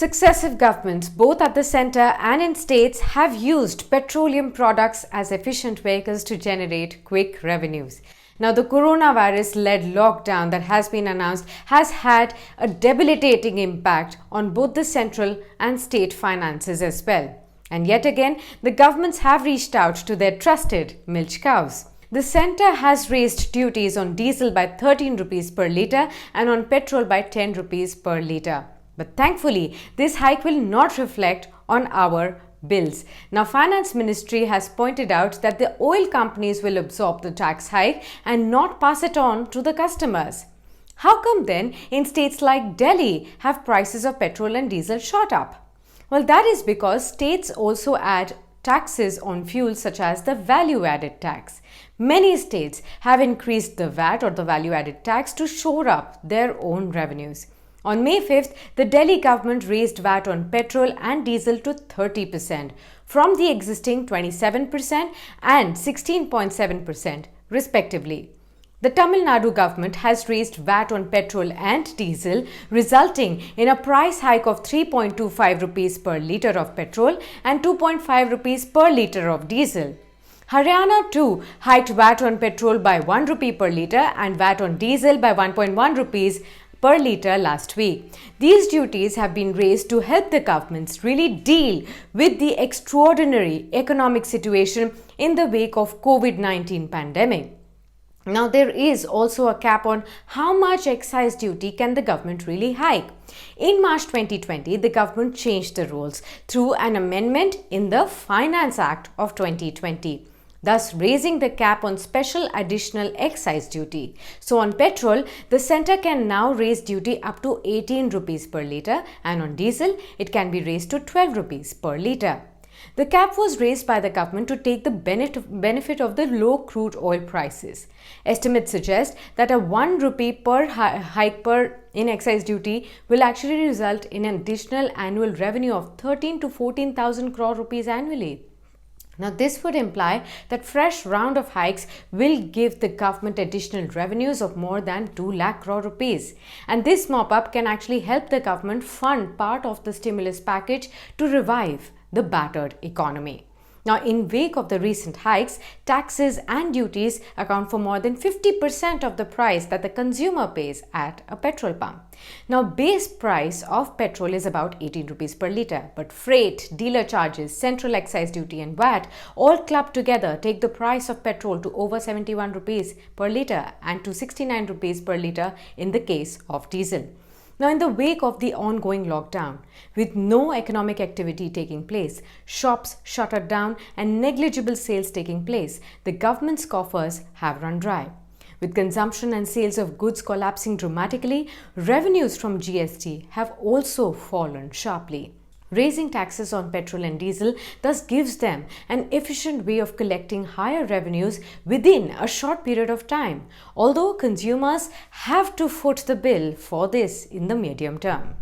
Successive governments, both at the centre and in states, have used petroleum products as efficient vehicles to generate quick revenues. Now, the coronavirus-led lockdown that has been announced has had a debilitating impact on both the central and state finances as well. And yet again, the governments have reached out to their trusted milch cows. The centre has raised duties on diesel by 13 rupees per litre and on petrol by 10 rupees per litre. But thankfully, this hike will not reflect on our bills. Now, Finance Ministry has pointed out that the oil companies will absorb the tax hike and not pass it on to the customers. How come then in states like Delhi have prices of petrol and diesel shot up? Well, that is because states also add taxes on fuels such as the value-added tax. Many states have increased the VAT or the value-added tax to shore up their own revenues. On May 5th, the Delhi government raised VAT on petrol and diesel to 30% from the existing 27% and 16.7% respectively. The Tamil Nadu government has raised VAT on petrol and diesel, resulting in a price hike of 3.25 rupees per litre of petrol and 2.5 rupees per litre of diesel. Haryana too hiked VAT on petrol by 1 rupee per litre and VAT on diesel by 1.1 rupees per litre last week. These duties have been raised to help the governments really deal with the extraordinary economic situation in the wake of COVID-19 pandemic. Now, there is also a cap on how much excise duty can the government really hike. In March 2020, the government changed the rules through an amendment in the Finance Act of 2020. Thus raising the cap on special additional excise duty. So on petrol, the centre can now raise duty up to 18 rupees per litre and on diesel, it can be raised to 12 rupees per litre. The cap was raised by the government to take the benefit of the low crude oil prices. Estimates suggest that a 1 rupee per hike in excise duty will actually result in an additional annual revenue of 13 to 14,000 crore rupees annually. Now, this would imply that fresh round of hikes will give the government additional revenues of more than 2 lakh crore rupees. And this mop-up can actually help the government fund part of the stimulus package to revive the battered economy. Now, in wake of the recent hikes, taxes and duties account for more than 50% of the price that the consumer pays at a petrol pump. Now, base price of petrol is about 18 rupees per litre, but freight, dealer charges, central excise duty and VAT all clubbed together take the price of petrol to over 71 rupees per litre and to 69 rupees per litre in the case of diesel. Now, in the wake of the ongoing lockdown, with no economic activity taking place, shops shuttered down and negligible sales taking place, the government's coffers have run dry. With consumption and sales of goods collapsing dramatically, revenues from GST have also fallen sharply. Raising taxes on petrol and diesel thus gives them an efficient way of collecting higher revenues within a short period of time, although consumers have to foot the bill for this in the medium term.